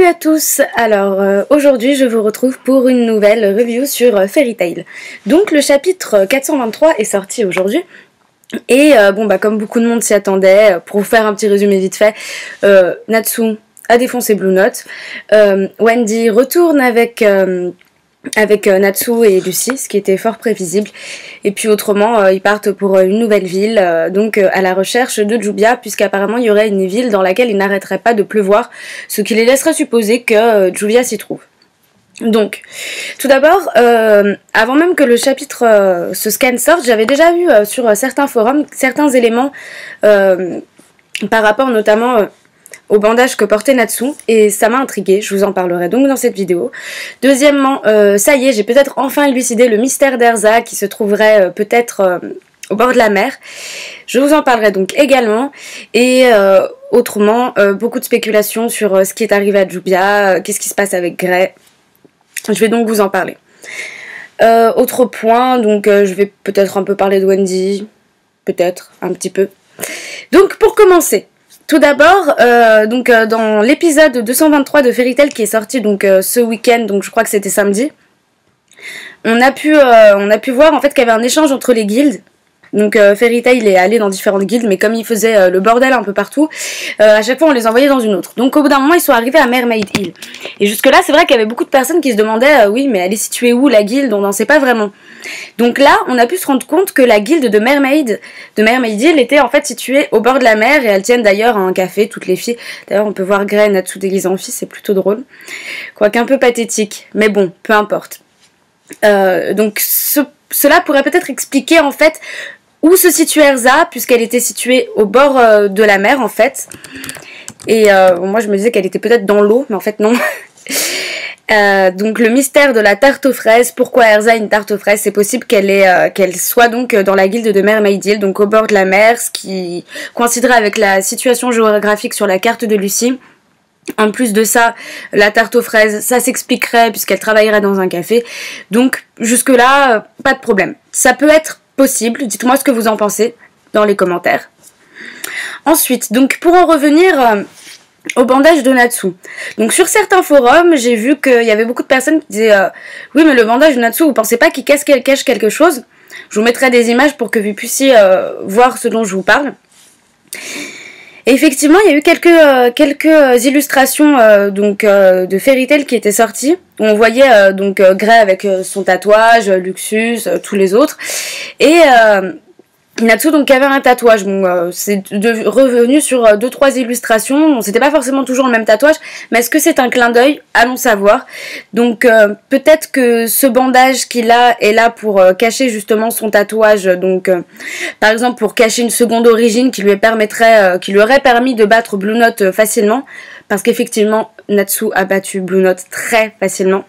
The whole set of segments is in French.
à tous. Alors aujourd'hui je vous retrouve pour une nouvelle review sur Fairy Tail. Donc le chapitre 423 est sorti aujourd'hui. Et comme beaucoup de monde s'y attendait, pour vous faire un petit résumé vite fait, Natsu a défoncé Blue Note. Wendy retourne avec Natsu et Lucy, ce qui était fort prévisible. Et puis autrement, ils partent pour une nouvelle ville, à la recherche de Jubia, puisqu'apparemment il y aurait une ville dans laquelle il n'arrêterait pas de pleuvoir, ce qui les laisserait supposer que Jubia s'y trouve. Donc, tout d'abord, avant même que le chapitre ce scan sorte, j'avais déjà vu sur certains forums certains éléments par rapport notamment au bandage que portait Natsu, et ça m'a intriguée, je vous en parlerai donc dans cette vidéo. Deuxièmement, ça y est, j'ai peut-être enfin élucidé le mystère d'Erza qui se trouverait peut-être au bord de la mer. Je vous en parlerai donc également, et autrement, beaucoup de spéculations sur ce qui est arrivé à Jubia, qu'est-ce qui se passe avec Grey. Je vais donc vous en parler. Autre point, je vais peut-être un peu parler de Wendy, peut-être un petit peu. Donc pour commencer, tout d'abord, dans l'épisode 223 de Fairy Tail qui est sorti ce week-end, donc je crois que c'était samedi, on a pu voir en fait qu'il y avait un échange entre les guildes. Donc Fairy Tail est allé dans différentes guildes, mais comme il faisait le bordel un peu partout, à chaque fois on les envoyait dans une autre. Donc au bout d'un moment ils sont arrivés à Mermaid Hill. Et jusque là c'est vrai qu'il y avait beaucoup de personnes qui se demandaient oui mais elle est située où la guilde, on n'en sait pas vraiment. Donc là on a pu se rendre compte que la guilde de Mermaid Hill était en fait située au bord de la mer, et elles tiennent d'ailleurs à un café, toutes les filles. D'ailleurs on peut voir Grey et Natsu déguisées en filles, c'est plutôt drôle. Quoique un peu pathétique, mais bon, peu importe. Cela pourrait peut-être expliquer en fait où se situe Erza, puisqu'elle était située au bord de la mer en fait. Et moi je me disais qu'elle était peut-être dans l'eau, mais en fait non. Donc le mystère de la tarte aux fraises, pourquoi Erza a une tarte aux fraises, c'est possible qu'elle soit donc dans la guilde de Mermaid Hill, donc au bord de la mer, ce qui coïnciderait avec la situation géographique sur la carte de Lucy. En plus de ça, la tarte aux fraises, ça s'expliquerait puisqu'elle travaillerait dans un café. Donc jusque là, pas de problème. Ça peut être possible, dites-moi ce que vous en pensez dans les commentaires. Ensuite, donc pour en revenir au bandage de Natsu. Donc sur certains forums, j'ai vu qu'il y avait beaucoup de personnes qui disaient oui mais le bandage de Natsu, vous pensez pas qu'il cache quelque chose? Je vous mettrai des images pour que vous puissiez voir ce dont je vous parle. Et effectivement, il y a eu quelques illustrations de Fairy Tail qui étaient sorties. Où on voyait Grey avec son tatouage, Luxus, tous les autres. Et Natsu donc avait un tatouage. C'est revenu sur 2-3 illustrations. C'était pas forcément toujours le même tatouage, mais est-ce que c'est un clin d'œil? Allons savoir. Donc peut-être que ce bandage qu'il a est là pour cacher justement son tatouage. Par exemple pour cacher une seconde origine qui lui aurait permis de battre Blue Note facilement, parce qu'effectivement Natsu a battu Blue Note très facilement.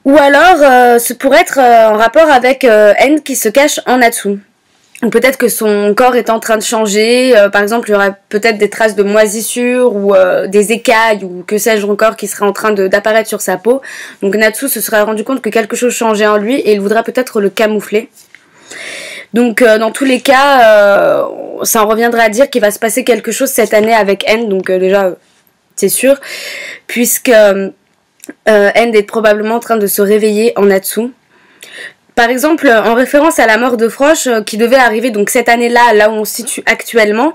Ou alors, ce pourrait être en rapport avec End qui se cache en Natsu. Ou peut-être que son corps est en train de changer, par exemple il y aurait peut-être des traces de moisissure ou des écailles ou que sais-je encore qui seraient en train d'apparaître sur sa peau. Donc Natsu se serait rendu compte que quelque chose changeait en lui et il voudrait peut-être le camoufler. Donc dans tous les cas, ça en reviendrait à dire qu'il va se passer quelque chose cette année avec End, donc déjà c'est sûr, puisque End est probablement en train de se réveiller en Natsu. Par exemple, en référence à la mort de Frosh qui devait arriver donc cette année-là, là où on se situe actuellement,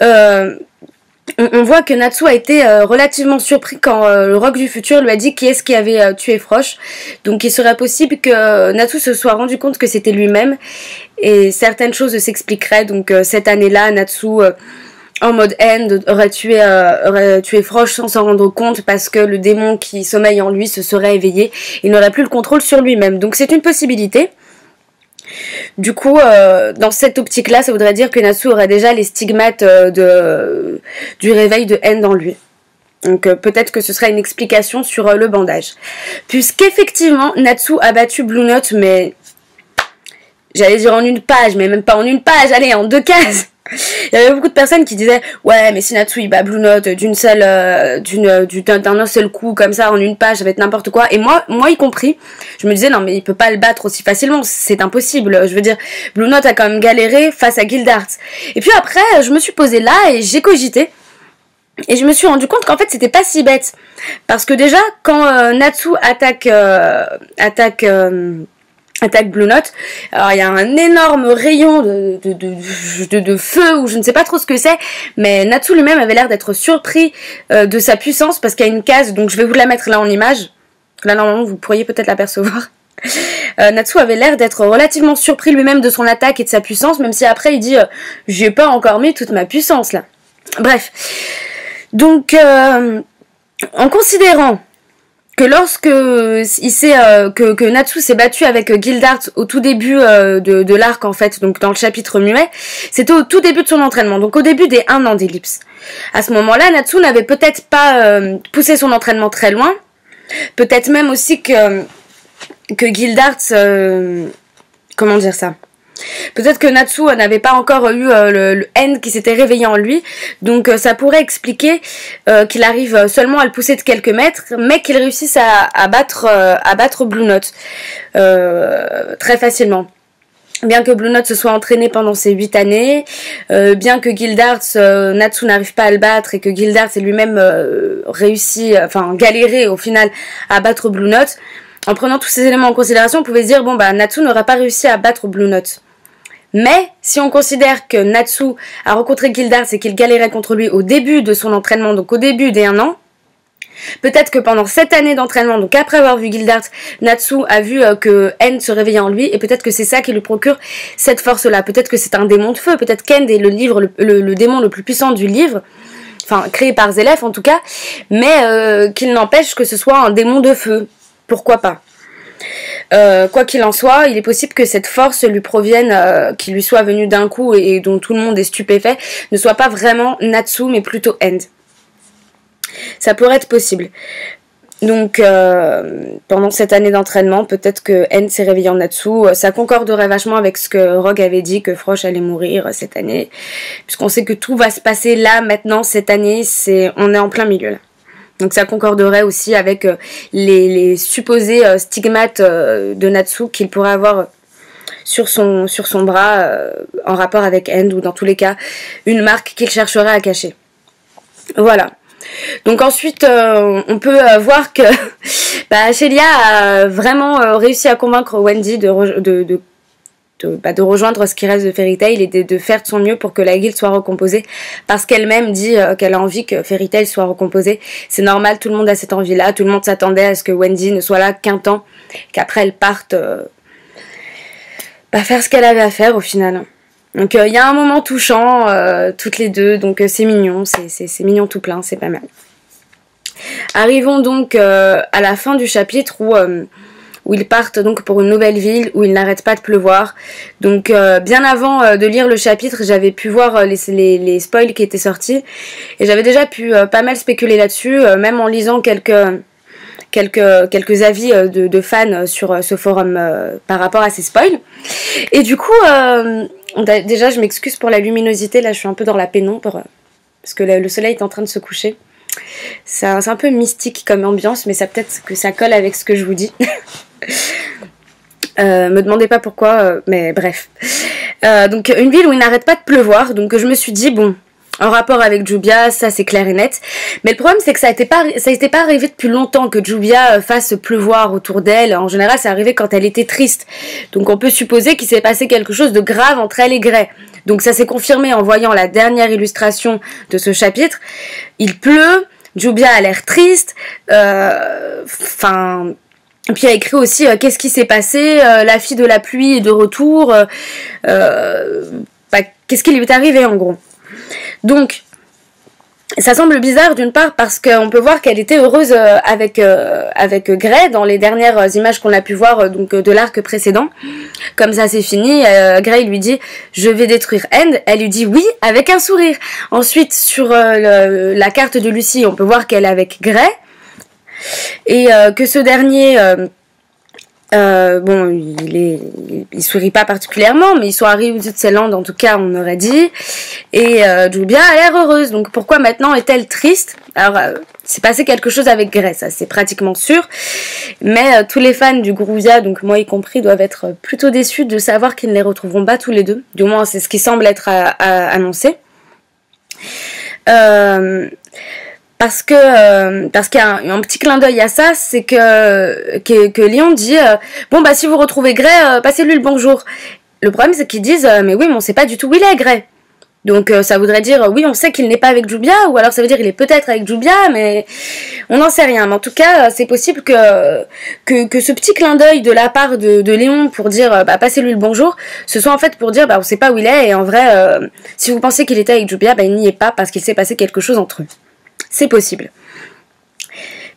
on voit que Natsu a été relativement surpris quand le Roc du futur lui a dit qui est-ce qui avait tué Frosh. Donc il serait possible que Natsu se soit rendu compte que c'était lui-même, et certaines choses s'expliqueraient. Donc cette année-là, Natsu en mode End aurait tué Frosh sans s'en rendre compte, parce que le démon qui sommeille en lui se serait éveillé. Il n'aurait plus le contrôle sur lui-même. Donc c'est une possibilité. Du coup, dans cette optique-là, ça voudrait dire que Natsu aurait déjà les stigmates du réveil de End en lui. Donc peut-être que ce serait une explication sur le bandage. Puisqu'effectivement, Natsu a battu Blue Note, mais j'allais dire en une page, mais même pas en une page, allez, en 2 cases. Il y avait beaucoup de personnes qui disaient ouais mais si Natsu il bat Blue Note d'un seul coup comme ça en une page, ça va être n'importe quoi. Et moi y compris, je me disais non mais il peut pas le battre aussi facilement, c'est impossible. Je veux dire, Blue Note a quand même galéré face à Guildart. Et puis après je me suis posée là et j'ai cogité. Et je me suis rendu compte qu'en fait c'était pas si bête. Parce que déjà quand Natsu attaque Blue Note, alors il y a un énorme rayon de feu ou je ne sais pas trop ce que c'est, mais Natsu lui-même avait l'air d'être surpris de sa puissance parce qu'il y a une case, donc je vais vous la mettre là en image. Là normalement vous pourriez peut-être l'apercevoir. Natsu avait l'air d'être relativement surpris lui-même de son attaque et de sa puissance, même si après il dit j'ai pas encore mis toute ma puissance là. Bref. Donc en considérant que lorsque que Natsu s'est battu avec Gildart au tout début de l'arc en fait, donc dans le chapitre muet, c'était au tout début de son entraînement, donc au début des 1 an d'Ellipse. À ce moment-là, Natsu n'avait peut-être pas poussé son entraînement très loin, peut-être même aussi que Gildart, comment dire ça, peut-être que Natsu n'avait pas encore eu le End qui s'était réveillé en lui, donc ça pourrait expliquer qu'il arrive seulement à le pousser de quelques mètres, mais qu'il réussisse à battre Blue Note très facilement. Bien que Blue Note se soit entraîné pendant ces 8 années, bien que Gildart, Natsu n'arrive pas à le battre et que Gildart ait lui-même galéré au final à battre Blue Note, en prenant tous ces éléments en considération, on pouvait se dire, bon bah Natsu n'aura pas réussi à battre Blue Note. Mais, si on considère que Natsu a rencontré Gildart et qu'il galérait contre lui au début de son entraînement, donc au début des 1 an, peut-être que pendant cette année d'entraînement, donc après avoir vu Gildart, Natsu a vu que End se réveillait en lui, et peut-être que c'est ça qui lui procure cette force-là. Peut-être que c'est un démon de feu, peut-être qu'End est le démon le plus puissant du livre, enfin créé par Zélef en tout cas, mais qu'il n'empêche que ce soit un démon de feu. Pourquoi pas? Quoi qu'il en soit, il est possible que cette force lui provienne, qui lui soit venue d'un coup et dont tout le monde est stupéfait, ne soit pas vraiment Natsu mais plutôt End. Ça pourrait être possible. Donc pendant cette année d'entraînement, peut-être que End s'est réveillé en Natsu. Ça concorderait vachement avec ce que Rogue avait dit, que Frosh allait mourir cette année, puisqu'on sait que tout va se passer là, maintenant, cette année, on est en plein milieu là. Donc ça concorderait aussi avec les supposés stigmates de Natsu qu'il pourrait avoir sur son bras en rapport avec End, ou dans tous les cas une marque qu'il chercherait à cacher. Voilà. Donc ensuite on peut voir que Shelia a vraiment réussi à convaincre Wendy de rejoindre ce qui reste de Fairy Tail et de faire de son mieux pour que la guilde soit recomposée, parce qu'elle-même dit qu'elle a envie que Fairy Tail soit recomposée. C'est normal, tout le monde a cette envie-là, tout le monde s'attendait à ce que Wendy ne soit là qu'un temps, qu'après elle parte faire ce qu'elle avait à faire au final. Donc il y a un moment touchant, toutes les deux, donc c'est mignon, c'est mignon tout plein, c'est pas mal. Arrivons donc à la fin du chapitre où ils partent donc pour une nouvelle ville où il n'arrête pas de pleuvoir. Donc bien avant de lire le chapitre, j'avais pu voir les spoils qui étaient sortis et j'avais déjà pu pas mal spéculer là-dessus, même en lisant quelques avis de fans sur ce forum par rapport à ces spoils. Et du coup, déjà je m'excuse pour la luminosité, là je suis un peu dans la pénombre parce que le soleil est en train de se coucher. C'est un peu mystique comme ambiance, mais ça peut-être que ça colle avec ce que je vous dis. Me demandez pas pourquoi, mais bref. Donc une ville où il n'arrête pas de pleuvoir, donc je me suis dit bon, en rapport avec Jubia, ça c'est clair et net. Mais le problème c'est que ça n'était pas arrivé depuis longtemps que Jubia fasse pleuvoir autour d'elle. En général, c'est arrivé quand elle était triste. Donc on peut supposer qu'il s'est passé quelque chose de grave entre elle et Gray. Donc ça s'est confirmé en voyant la dernière illustration de ce chapitre. Il pleut, Jubia a l'air triste, puis il a écrit aussi qu'est-ce qui s'est passé, la fille de la pluie est de retour, qu'est-ce qui lui est arrivé en gros. Donc ça semble bizarre d'une part parce qu'on peut voir qu'elle était heureuse avec Gray dans les dernières images qu'on a pu voir donc de l'arc précédent. Comme ça c'est fini, Gray lui dit je vais détruire End, elle lui dit oui avec un sourire. Ensuite sur la carte de Lucie on peut voir qu'elle est avec Gray et que ce dernier bon, il sourit pas particulièrement, mais ils sont arrivés de Zélande en tout cas, on aurait dit. Et Jubia a l'air heureuse. Donc pourquoi maintenant est-elle triste? Alors, c'est passé quelque chose avec Gray, ça c'est pratiquement sûr. Mais tous les fans du Groovia, donc moi y compris, doivent être plutôt déçus de savoir qu'ils ne les retrouveront pas tous les deux. Du moins, c'est ce qui semble être annoncé. Parce qu'il y a un petit clin d'œil à ça, c'est que Léon dit bon bah si vous retrouvez Gray, passez-lui le bonjour. Le problème c'est qu'ils disent mais oui mais on sait pas du tout où il est Gray. Donc ça voudrait dire oui on sait qu'il n'est pas avec Jubia, ou alors ça veut dire qu'il est peut-être avec Jubia, mais on n'en sait rien. Mais en tout cas c'est possible que ce petit clin d'œil de la part de Léon pour dire bah passez-lui le bonjour, ce soit en fait pour dire bah on sait pas où il est, et en vrai si vous pensez qu'il était avec Jubia, bah il n'y est pas parce qu'il s'est passé quelque chose entre eux. C'est possible.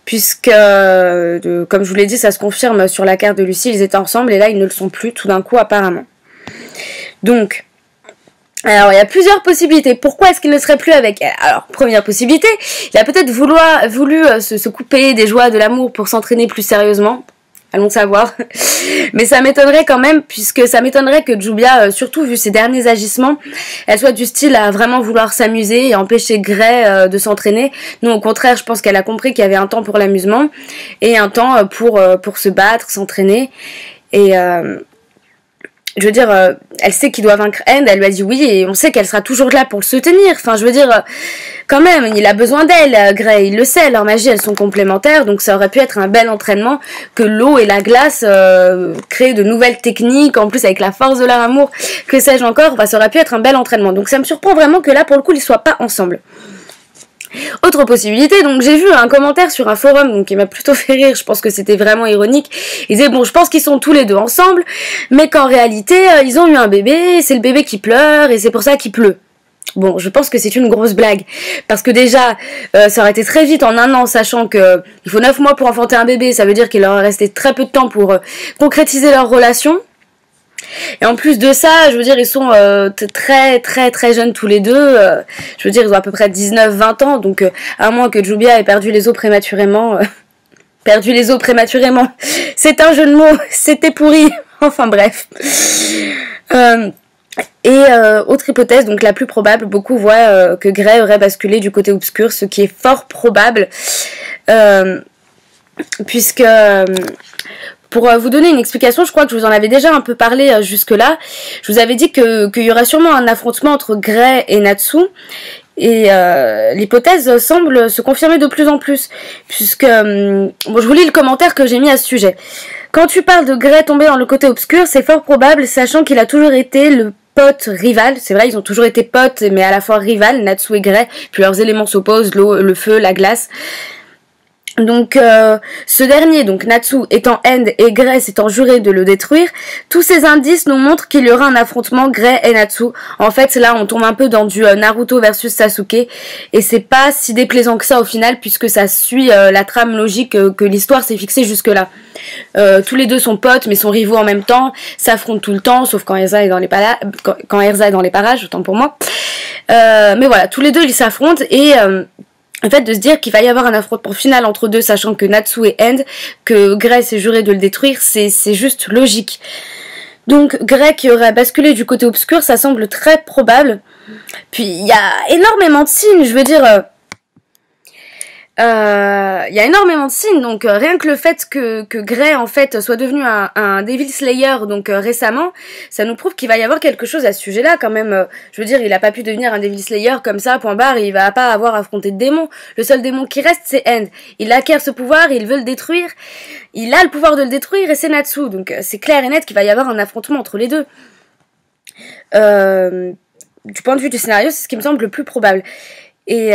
Puisque, comme je vous l'ai dit, ça se confirme sur la carte de Lucie, ils étaient ensemble et là ils ne le sont plus tout d'un coup apparemment. Donc, alors il y a plusieurs possibilités. Pourquoi est-ce qu'il ne serait plus avec elle? Alors, première possibilité, il a peut-être voulu se couper des joies de l'amour pour s'entraîner plus sérieusement. Allons savoir. Mais ça m'étonnerait quand même, puisque ça m'étonnerait que Jubia, surtout vu ses derniers agissements, elle soit du style à vraiment vouloir s'amuser et empêcher Gray de s'entraîner. Non, au contraire, je pense qu'elle a compris qu'il y avait un temps pour l'amusement et un temps pour se battre, s'entraîner. Et je veux dire, elle sait qu'il doit vaincre End, elle lui a dit oui, et on sait qu'elle sera toujours là pour le soutenir. Enfin, je veux dire, quand même, il a besoin d'elle, Gray, il le sait, leurs magies, elles sont complémentaires, donc ça aurait pu être un bel entraînement que l'eau et la glace créent de nouvelles techniques, en plus avec la force de leur amour, que sais-je encore, enfin, ça aurait pu être un bel entraînement. Donc ça me surprend vraiment que là, pour le coup, ils soient pas ensemble. Autre possibilité, donc j'ai vu un commentaire sur un forum donc qui m'a plutôt fait rire, je pense que c'était vraiment ironique. Il disait bon, je pense qu'ils sont tous les deux ensemble, mais qu'en réalité ils ont eu un bébé, c'est le bébé qui pleure et c'est pour ça qu'il pleut. Bon, je pense que c'est une grosse blague, parce que déjà ça aurait été très vite en un an, sachant que il faut 9 mois pour enfanter un bébé, ça veut dire qu'il leur est resté très peu de temps pour concrétiser leur relation. Et en plus de ça, je veux dire, ils sont très très très jeunes tous les deux. Je veux dire, ils ont à peu près 19-20 ans. Donc, à moins que Jubia ait perdu les os prématurément. Perdu les os prématurément. C'est un jeu de mots. C'était pourri. Enfin bref. Autre hypothèse, donc la plus probable, beaucoup voient que Gray aurait basculé du côté obscur, ce qui est fort probable. Puisque... pour vous donner une explication, je crois que je vous en avais déjà un peu parlé jusque-là. Je vous avais dit qu'il y aurait sûrement un affrontement entre Gray et Natsu. Et l'hypothèse semble se confirmer de plus en plus. Puisque, bon, je vous lis le commentaire que j'ai mis à ce sujet. Quand tu parles de Gray tomber dans le côté obscur, c'est fort probable, sachant qu'il a toujours été le pote rival. C'est vrai, ils ont toujours été potes, mais à la fois rival, Natsu et Gray. Puis leurs éléments s'opposent, l'eau, le feu, la glace. Donc ce dernier, donc Natsu étant End et Gray s'étant juré de le détruire, tous ces indices nous montrent qu'il y aura un affrontement Gray et Natsu. En fait là on tombe un peu dans du Naruto versus Sasuke, et c'est pas si déplaisant que ça au final, puisque ça suit la trame logique que l'histoire s'est fixée jusque là. Tous les deux sont potes mais sont rivaux en même temps, s'affrontent tout le temps, sauf quand Erza est dans les parages, autant pour moi. Mais voilà, tous les deux ils s'affrontent, et en fait, de se dire qu'il va y avoir un affrontement final entre deux, sachant que Natsu et End, que Gray s'est juré de le détruire, c'est juste logique. Donc Gray qui aurait basculé du côté obscur, ça semble très probable. Puis il y a énormément de signes, je veux dire... il y a énormément de signes, donc rien que le fait que Gray en fait soit devenu un Devil Slayer donc récemment, ça nous prouve qu'il va y avoir quelque chose à ce sujet-là quand même. Je veux dire, il a pas pu devenir un Devil Slayer comme ça, point barre, il va pas avoir affronté de démons. Le seul démon qui reste, c'est End. Il acquiert ce pouvoir, il veut le détruire, il a le pouvoir de le détruire, et c'est Natsu, donc c'est clair et net qu'il va y avoir un affrontement entre les deux. Du point de vue du scénario, c'est ce qui me semble le plus probable. Et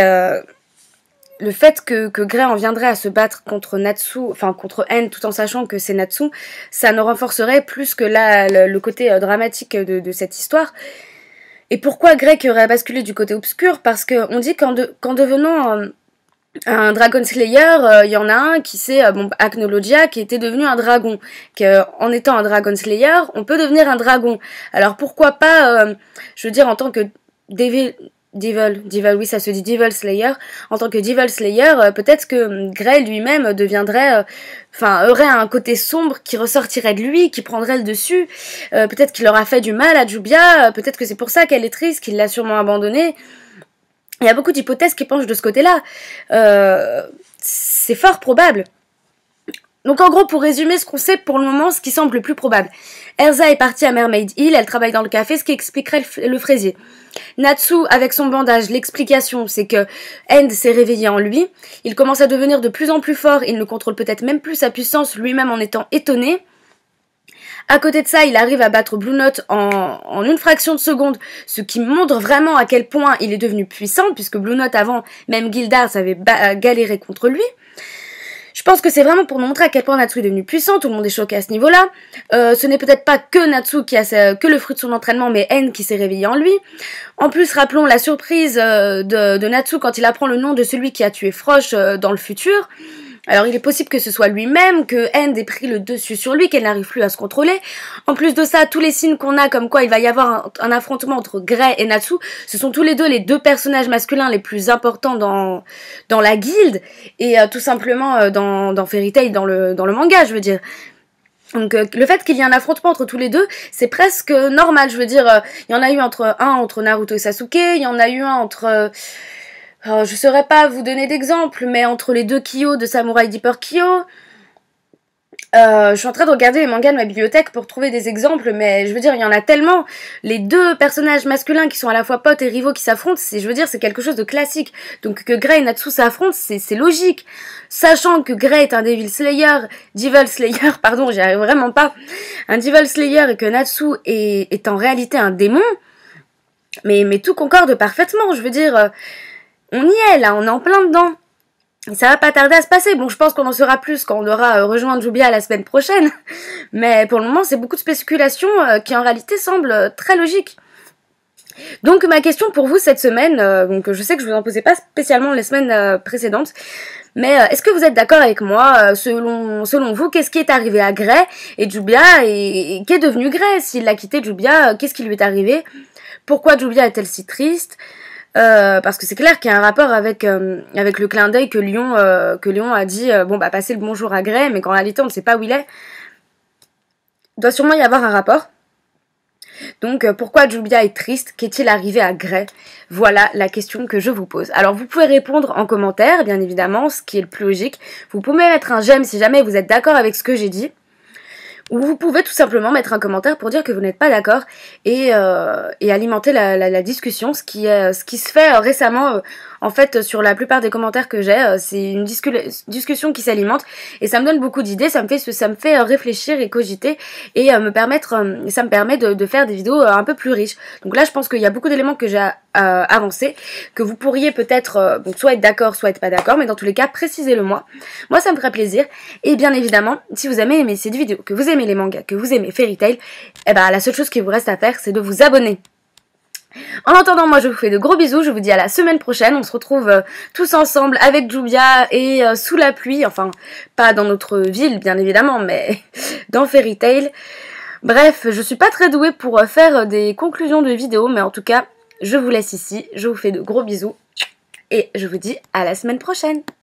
le fait que Gray en viendrait à se battre contre Natsu, enfin contre End, tout en sachant que c'est Natsu, ça ne renforcerait plus que le côté dramatique de cette histoire. Et pourquoi Gray qui aurait basculé du côté obscur? Parce qu'on dit qu'en devenant un Dragon Slayer, il y en a un qui c'est Acnologia, qui était devenu un dragon. En étant un Dragon Slayer, on peut devenir un dragon. Alors pourquoi pas, je veux dire, en tant que Devil, oui, ça se dit Devil Slayer. En tant que Devil Slayer, peut-être que Gray lui-même deviendrait, aurait un côté sombre qui ressortirait de lui, qui prendrait le dessus. Peut-être qu'il aura fait du mal à Jubia. Peut-être que c'est pour ça qu'elle est triste, qu'il l'a sûrement abandonnée. Il y a beaucoup d'hypothèses qui penchent de ce côté-là. C'est fort probable. Donc en gros, pour résumer ce qu'on sait pour le moment, ce qui semble le plus probable. Erza est partie à Mermaid Hill, elle travaille dans le café, ce qui expliquerait le fraisier. Natsu, avec son bandage, l'explication, c'est que End s'est réveillé en lui. Il commence à devenir de plus en plus fort, il ne contrôle peut-être même plus sa puissance, lui-même en étant étonné. À côté de ça, il arrive à battre Blue Note en une fraction de seconde, ce qui montre vraiment à quel point il est devenu puissant, puisque Blue Note avant, même Gildar avait galéré contre lui. Je pense que c'est vraiment pour montrer à quel point Natsu est devenu puissant, tout le monde est choqué à ce niveau-là. Ce n'est peut-être pas que Natsu qui a que le fruit de son entraînement, mais N qui s'est réveillé en lui. En plus, rappelons la surprise de Natsu quand il apprend le nom de celui qui a tué Frosh dans le futur. Alors il est possible que ce soit lui-même, que End ait pris le dessus sur lui, qu'elle n'arrive plus à se contrôler. En plus de ça, tous les signes qu'on a comme quoi il va y avoir un affrontement entre Grey et Natsu, ce sont tous les deux personnages masculins les plus importants dans la guilde, et tout simplement dans Fairy Tail, dans le manga, je veux dire. Donc le fait qu'il y ait un affrontement entre tous les deux, c'est presque normal, je veux dire. Il y en a eu entre Naruto et Sasuke, il y en a eu un entre... je saurais pas vous donner d'exemple, mais entre les deux Kyo de Samurai Deeper Kyo, je suis en train de regarder les mangas de ma bibliothèque pour trouver des exemples, mais je veux dire, il y en a tellement. Les deux personnages masculins qui sont à la fois potes et rivaux qui s'affrontent, je veux dire, c'est quelque chose de classique. Donc que Grey et Natsu s'affrontent, c'est logique. Sachant que Grey est un Devil Slayer, pardon, j'y arrive vraiment pas, un Devil Slayer et que Natsu est en réalité un démon, mais tout concorde parfaitement, je veux dire... on y est là, on est en plein dedans. Et ça va pas tarder à se passer. Bon, je pense qu'on en saura plus quand on aura rejoint Jubia la semaine prochaine. Mais pour le moment, c'est beaucoup de spéculations qui en réalité semblent très logiques. Donc ma question pour vous cette semaine, donc je sais que je vous en posais pas spécialement les semaines précédentes, mais est-ce que vous êtes d'accord avec moi selon vous, qu'est-ce qui est arrivé à Grey et Jubia et qu'est devenu Grey? S'il a quitté Jubia, qu'est-ce qui lui est arrivé? Pourquoi Jubia est-elle si triste? Parce que c'est clair qu'il y a un rapport avec le clin d'œil que Lyon a dit bon bah passer le bonjour à Grey, mais qu'en réalité on ne sait pas où il est. Il doit sûrement y avoir un rapport. Donc pourquoi Jubia est triste? Qu'est-il arrivé à Grey? Voilà la question que je vous pose. Alors vous pouvez répondre en commentaire, bien évidemment, ce qui est le plus logique. Vous pouvez mettre un j'aime si jamais vous êtes d'accord avec ce que j'ai dit. Ou vous pouvez tout simplement mettre un commentaire pour dire que vous n'êtes pas d'accord et alimenter la discussion, ce qui se fait récemment en fait sur la plupart des commentaires que j'ai, c'est une discussion qui s'alimente et ça me donne beaucoup d'idées, ça me fait réfléchir et cogiter et ça me permet de faire des vidéos un peu plus riches. Donc là je pense qu'il y a beaucoup d'éléments que j'ai avancés, que vous pourriez peut-être soit être d'accord, soit être pas d'accord, mais dans tous les cas précisez-le moi. Moi ça me ferait plaisir et bien évidemment si vous avez aimé cette vidéo, que vous aimez les mangas, que vous aimez Fairy Tail, eh ben la seule chose qui vous reste à faire c'est de vous abonner. En attendant, moi je vous fais de gros bisous, je vous dis à la semaine prochaine, on se retrouve tous ensemble avec Jubia et sous la pluie, enfin pas dans notre ville bien évidemment, mais dans Fairy Tail. Bref, je suis pas très douée pour faire des conclusions de vidéos, mais en tout cas, je vous laisse ici, je vous fais de gros bisous et je vous dis à la semaine prochaine.